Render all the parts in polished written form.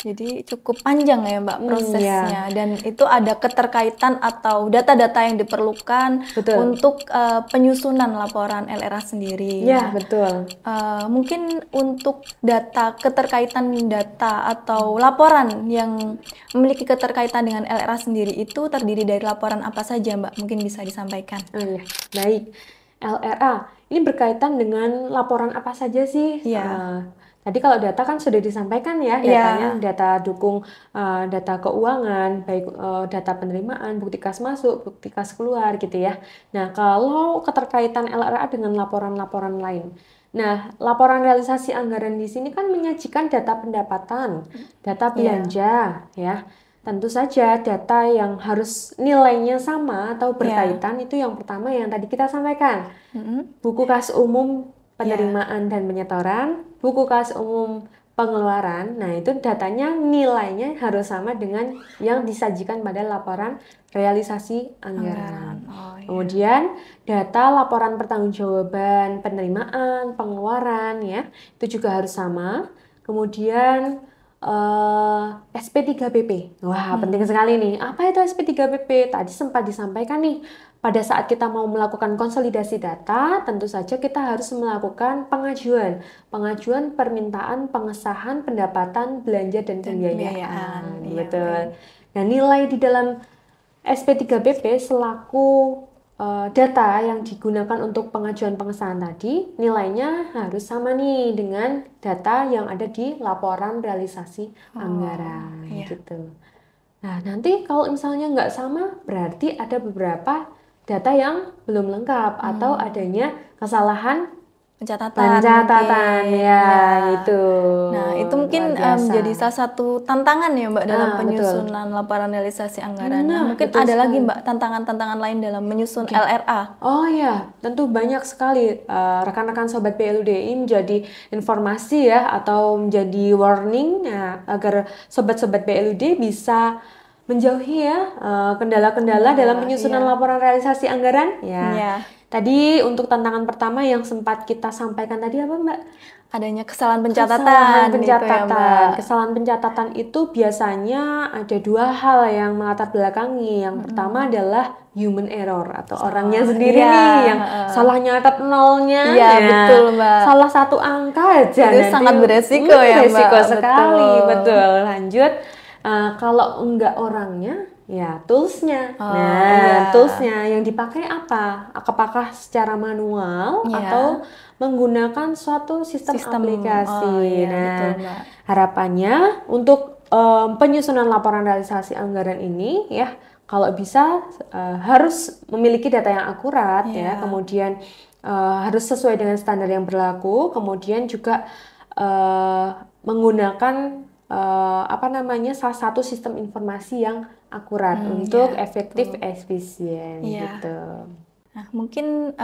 Jadi cukup panjang ya Mbak Ya, prosesnya, dan itu ada keterkaitan atau data-data yang diperlukan betul. untuk penyusunan laporan LRA sendiri. Ya, Nah, betul. mungkin untuk keterkaitan data atau laporan yang memiliki keterkaitan dengan LRA sendiri itu terdiri dari laporan apa saja Mbak? Mungkin bisa disampaikan. Oh ya, baik. LRA ini berkaitan dengan laporan apa saja sih? Iya. Tadi kalau data kan sudah disampaikan ya, datanya Iya. data dukung, data keuangan, baik data penerimaan, bukti kas masuk, bukti kas keluar gitu ya. Nah, kalau keterkaitan LRA dengan laporan-laporan lain. Nah, laporan realisasi anggaran di sini kan menyajikan data pendapatan, data belanja ya. Tentu saja data yang harus nilainya sama atau berkaitan itu yang pertama yang tadi kita sampaikan. Buku kas umum penerimaan dan penyetoran, buku kas umum pengeluaran. Nah, itu datanya nilainya harus sama dengan yang disajikan pada laporan realisasi anggaran. Oh, iya. Kemudian data laporan pertanggungjawaban penerimaan, pengeluaran ya, itu juga harus sama. Kemudian SP3BP. Wah, penting sekali nih. Apa itu SP3BP? Tadi sempat disampaikan nih. Pada saat kita mau melakukan konsolidasi data, tentu saja kita harus melakukan pengajuan permintaan pengesahan pendapatan belanja dan pembiayaan. Iya, Betul. Nah, nilai di dalam SP3BP selaku data yang digunakan untuk pengajuan pengesahan tadi, nilainya harus sama nih dengan data yang ada di laporan realisasi anggaran gitu. Nah, nanti kalau misalnya nggak sama, berarti ada beberapa data yang belum lengkap atau adanya kesalahan pencatatan ya, itu. Nah, itu mungkin menjadi salah satu tantangan ya Mbak dalam penyusunan laporan realisasi anggaran. Nah, mungkin ada lagi Mbak tantangan-tantangan lain dalam menyusun LRA. Oh ya, tentu banyak sekali rekan-rekan sobat BLUDI menjadi informasi ya atau menjadi warning ya, agar sobat-sobat BLUD bisa menjauhi ya kendala-kendala dalam penyusunan laporan realisasi anggaran ya. Tadi untuk tantangan pertama yang sempat kita sampaikan tadi apa Mbak? Adanya kesalahan pencatatan. Kesalahan pencatatan itu biasanya ada dua hal yang melatar belakangi. Yang pertama adalah human error atau orangnya sendiri nih yang salah nyatat nolnya. Iya, betul Mbak. Salah satu angka aja. Itu sangat beresiko ya Mbak. Beresiko sekali, betul. Lanjut, kalau enggak orangnya, ya toolsnya. Toolsnya yang dipakai apa? Apakah secara manual atau menggunakan suatu sistem aplikasi? Betul, Mbak. Harapannya untuk penyusunan laporan realisasi anggaran ini ya, kalau bisa harus memiliki data yang akurat ya, kemudian harus sesuai dengan standar yang berlaku, kemudian juga menggunakan salah satu sistem informasi yang akurat untuk efektif efisien gitu. Nah, mungkin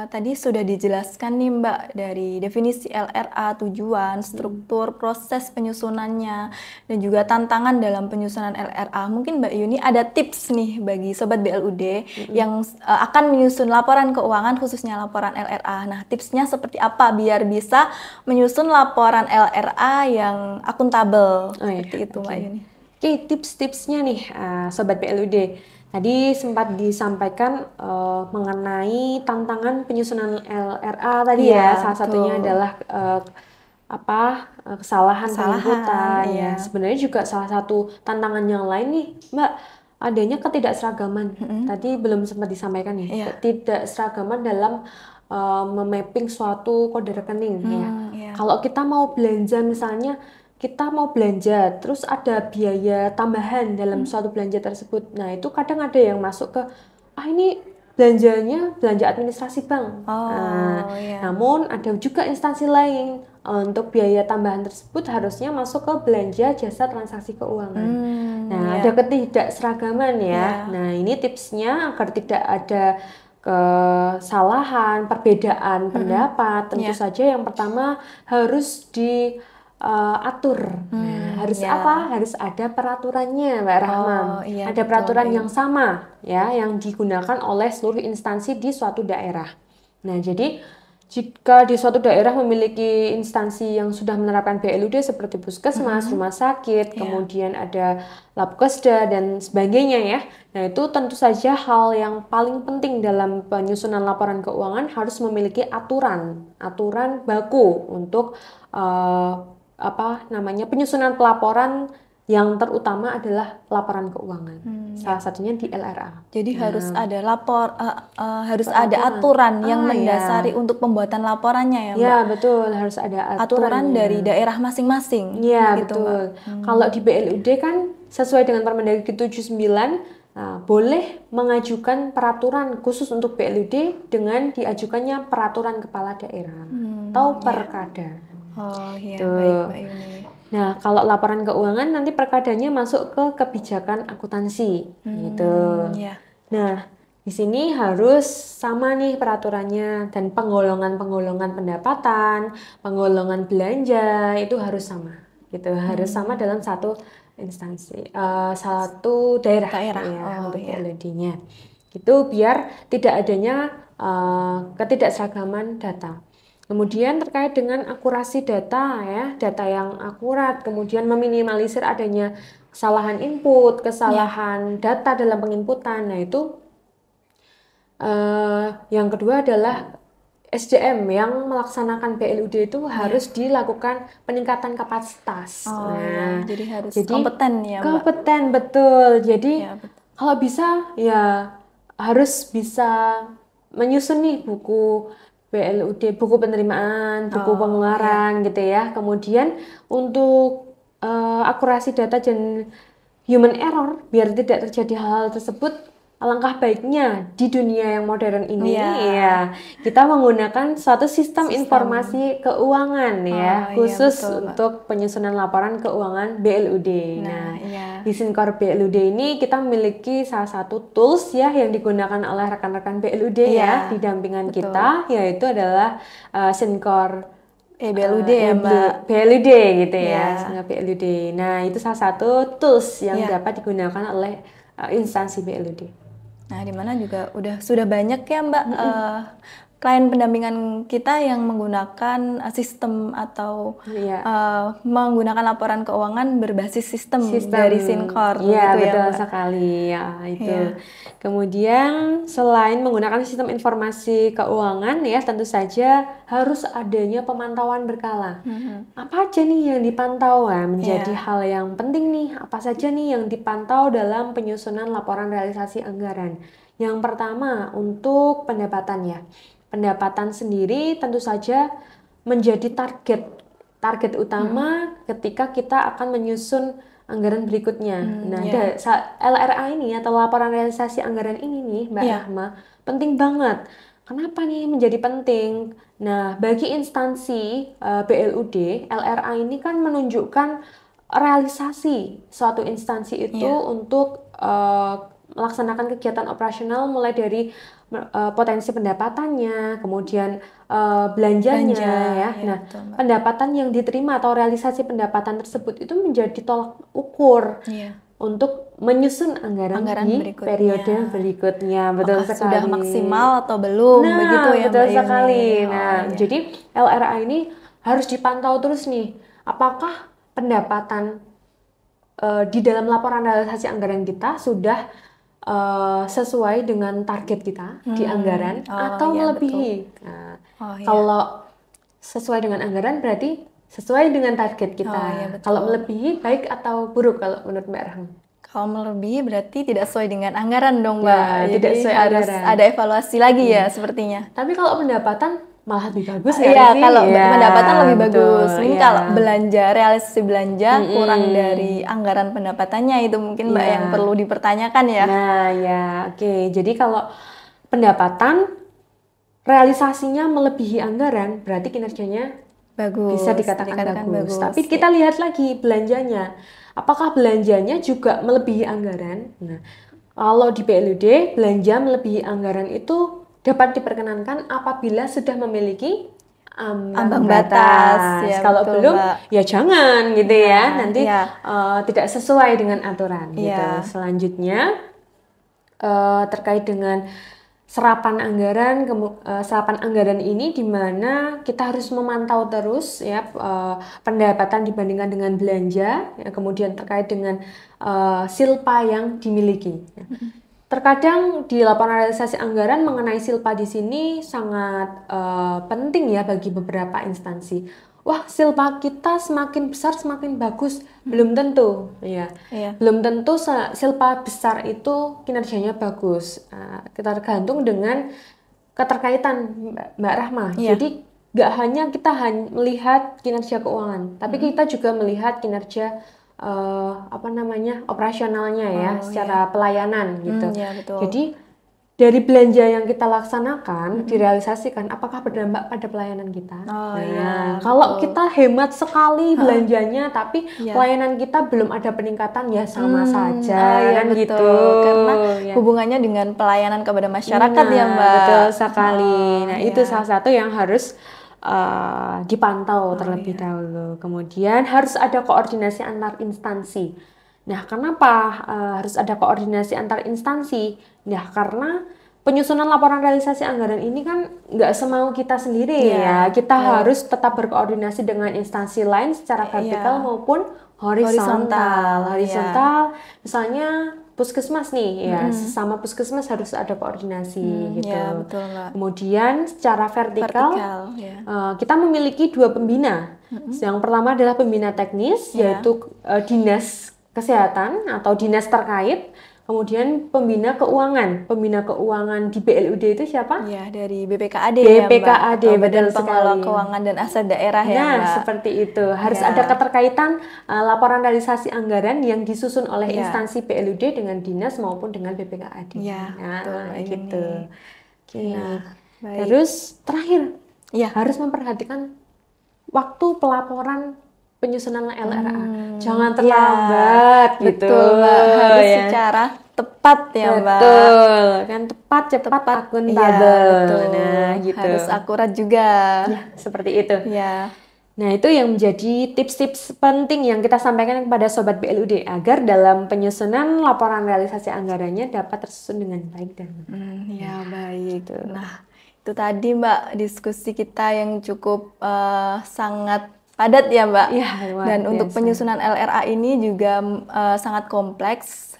tadi sudah dijelaskan nih Mbak dari definisi LRA, tujuan, struktur, proses penyusunannya, dan juga tantangan dalam penyusunan LRA. Mungkin Mbak Yuni ada tips nih bagi Sobat BLUD yang akan menyusun laporan keuangan, khususnya laporan LRA. Nah, tipsnya seperti apa biar bisa menyusun laporan LRA yang akuntabel? Seperti itu Mbak Yuni. Oke, tips-tipsnya nih Sobat BLUD. Tadi sempat disampaikan mengenai tantangan penyusunan LRA tadi ya. Salah satunya adalah kesalahan penginputan ya. Sebenarnya juga salah satu tantangan yang lain nih, Mbak, adanya ketidakseragaman. Tadi belum sempat disampaikan ya. Ketidakseragaman dalam memapping suatu kode rekening ya. Kalau kita mau belanja misalnya, kita mau belanja, terus ada biaya tambahan dalam suatu belanja tersebut. Nah, itu kadang ada yang masuk ke, ini belanjanya belanja administrasi bank. Namun ada juga instansi lain, untuk biaya tambahan tersebut harusnya masuk ke belanja jasa transaksi keuangan. Ada ketidakseragaman ya. Nah, ini tipsnya agar tidak ada kesalahan, perbedaan pendapat. Tentu saja yang pertama harus atur. Harus ada peraturannya, Mbak Rahma. Ada peraturan yang sama ya, yang digunakan oleh seluruh instansi di suatu daerah. Nah, jadi jika di suatu daerah memiliki instansi yang sudah menerapkan BLUD seperti puskesmas, rumah sakit, kemudian ada Labkesda dan sebagainya ya. Nah, itu tentu saja hal yang paling penting dalam penyusunan laporan keuangan harus memiliki aturan baku untuk penyusunan pelaporan yang terutama adalah laporan keuangan. Salah satunya di LRA. Jadi harus ada harus ada aturan yang mendasari untuk pembuatan laporannya ya, Mbak? Ya, betul, harus ada aturan dari daerah masing-masing. Iya, gitu, betul. Mbak. Kalau di BLUD kan sesuai dengan Permendagri 79 boleh mengajukan peraturan khusus untuk BLUD dengan diajukannya peraturan kepala daerah atau perkada. Oh iya, baik Mbak Yuni. Nah, kalau laporan keuangan nanti perkadanya masuk ke kebijakan akuntansi, gitu. Nah, di sini harus sama nih peraturannya dan penggolongan pendapatan, penggolongan belanja itu harus sama, gitu. Harus sama dalam satu instansi, satu daerah ya, untuk BLUD-nya. Itu biar tidak adanya ketidakseragaman data. Kemudian terkait dengan akurasi data ya, data yang akurat, kemudian meminimalisir adanya kesalahan input, kesalahan data dalam penginputan. Nah, itu yang kedua adalah SDM yang melaksanakan BLUD itu harus dilakukan peningkatan kapasitas. Jadi harus kompeten ya, Mbak? Kompeten, betul. Jadi kalau bisa ya harus bisa menyusun nih buku BLUD, buku penerimaan, buku pengeluaran gitu ya. Kemudian untuk akurasi data dan human error biar tidak terjadi hal tersebut, alangkah baiknya di dunia yang modern ini ya kita menggunakan suatu sistem informasi keuangan ya, khusus untuk penyusunan laporan keuangan BLUD. Nah, di Sinkor BLUD ini kita memiliki salah satu tools ya yang digunakan oleh rekan-rekan BLUD ya di dampingan kita, yaitu adalah Sinkor BLUD ya, Mbak. BLUD gitu ya, BLUD. Nah, itu salah satu tools yang dapat digunakan oleh instansi BLUD. Nah, di mana juga sudah banyak ya, Mbak, klien pendampingan kita yang menggunakan sistem atau menggunakan laporan keuangan berbasis sistem dari Sinkor. Iya, gitu betul ya, sekali ya itu. Kemudian selain menggunakan sistem informasi keuangan ya, tentu saja harus adanya pemantauan berkala. Apa aja nih yang dipantau? Menjadi hal yang penting nih. Apa saja nih yang dipantau dalam penyusunan laporan realisasi anggaran? Yang pertama untuk pendapatan ya. Pendapatan sendiri tentu saja menjadi target utama ketika kita akan menyusun anggaran berikutnya. LRA ini atau laporan realisasi anggaran ini nih, Mbak Rahma, penting banget. Kenapa nih menjadi penting? Nah, bagi instansi BLUD, LRA ini kan menunjukkan realisasi suatu instansi itu untuk melaksanakan kegiatan operasional mulai dari potensi pendapatannya, kemudian belanjanya ya. Nah, pendapatan yang diterima atau realisasi pendapatan tersebut itu menjadi tolak ukur untuk menyusun anggaran di periode berikutnya. Betul sekali. Sudah maksimal atau belum? Begitu ya, betul sekali. Jadi LRA ini harus dipantau terus nih. Apakah pendapatan di dalam laporan realisasi anggaran kita sudah sesuai dengan target kita di anggaran atau melebihi. Kalau sesuai dengan anggaran berarti sesuai dengan target kita. Kalau melebihi baik atau buruk kalau menurut Mbak Rahma? Kalau melebihi berarti tidak sesuai dengan anggaran dong, Mbak. Jadi tidak sesuai harus ada evaluasi lagi ya sepertinya. Tapi kalau pendapatan malah lebih bagus ya? Iya, kalau pendapatan lebih bagus. Mungkin kalau realisasi belanja kurang dari anggaran pendapatannya, itu mungkin Mbak yang perlu dipertanyakan ya. Nah ya, oke. Jadi kalau pendapatan realisasinya melebihi anggaran, berarti kinerjanya bagus, bisa dikatakan bagus. Tapi kita lihat lagi belanjanya. Apakah belanjanya juga melebihi anggaran? Nah, kalau di BLUD, belanja melebihi anggaran itu dapat diperkenankan apabila sudah memiliki ambang batas. Kalau belum, ya jangan gitu ya. Nanti tidak sesuai dengan aturan. Gitu. Selanjutnya terkait dengan serapan anggaran ini di mana kita harus memantau terus ya pendapatan dibandingkan dengan belanja, ya, kemudian terkait dengan silpa yang dimiliki. Ya. Terkadang di laporan realisasi anggaran mengenai silpa di sini sangat penting ya bagi beberapa instansi. Wah, silpa kita semakin besar semakin bagus. Belum tentu, ya. Belum tentu silpa besar itu kinerjanya bagus. Kita tergantung dengan keterkaitan Mbak Rahma. Jadi nggak hanya kita melihat kinerja keuangan, tapi kita juga melihat kinerja operasionalnya ya, secara pelayanan gitu. Betul. Jadi dari belanja yang kita laksanakan direalisasikan apakah berdampak pada pelayanan kita. Kalau kita hemat sekali belanjanya tapi pelayanan kita belum ada peningkatan, ya sama saja kan betul. gitu. Karena hubungannya dengan pelayanan kepada masyarakat ya Mbak. Betul sekali. Itu salah satu yang harus dipantau terlebih dahulu. Kemudian harus ada koordinasi antar instansi. Nah, kenapa harus ada koordinasi antar instansi? Nah, karena penyusunan laporan realisasi anggaran ini kan nggak semau kita sendiri ya. Kita harus tetap berkoordinasi dengan instansi lain secara vertikal maupun horizontal. Misalnya puskesmas nih, ya sesama puskesmas harus ada koordinasi gitu. Betul, Mbak. Kemudian secara vertikal kita memiliki 2 pembina. Yang pertama adalah pembina teknis, yaitu dinas kesehatan atau dinas terkait. Kemudian pembina keuangan di BLUD itu siapa? Ya, dari BPKAD BPKAD, ya, Mbak. betul Pengelola sekali. Keuangan dan Aset Daerah ya, Mbak. Nah, seperti itu. Harus ada keterkaitan laporan realisasi anggaran yang disusun oleh instansi BLUD dengan dinas maupun dengan BPKAD. Betul, gitu. Baik. Terus terakhir, harus memperhatikan waktu pelaporan penyusunan LRA. Jangan terlambat gitu. Betul, Mbak. Harus secara tepat ya, Mbak. Betul. Kan tepat, cepat, akuntabel. Betul. Nah, gitu. Harus akurat juga. Seperti itu. Ya. Nah, itu yang menjadi tips-tips penting yang kita sampaikan kepada Sobat BLUD agar dalam penyusunan laporan realisasi anggarannya dapat tersusun dengan baik dan baik. Nah, itu tadi Mbak diskusi kita yang cukup sangat padat ya Mbak. Dan untuk penyusunan LRA ini juga sangat kompleks,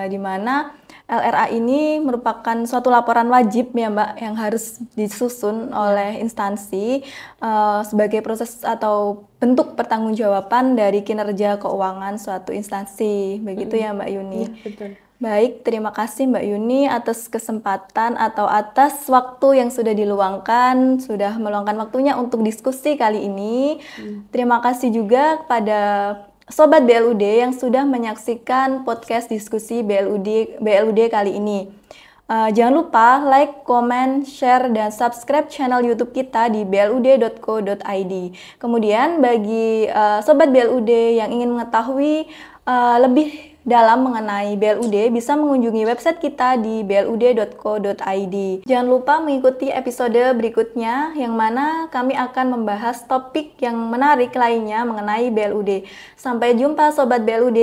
di mana LRA ini merupakan suatu laporan wajib ya Mbak yang harus disusun oleh instansi sebagai proses atau bentuk pertanggungjawaban dari kinerja keuangan suatu instansi. Begitu ya Mbak Yuni. Betul. Baik, terima kasih Mbak Yuni atas kesempatan atau atas waktu yang sudah diluangkan, sudah meluangkan waktunya untuk diskusi kali ini. Terima kasih juga kepada Sobat BLUD yang sudah menyaksikan podcast diskusi BLUD kali ini. Jangan lupa like, comment, share, dan subscribe channel YouTube kita di blud.co.id. Kemudian bagi Sobat BLUD yang ingin mengetahui lebih dalam mengenai BLUD bisa mengunjungi website kita di blud.co.id. Jangan lupa mengikuti episode berikutnya yang mana kami akan membahas topik yang menarik lainnya mengenai BLUD. Sampai jumpa Sobat BLUD.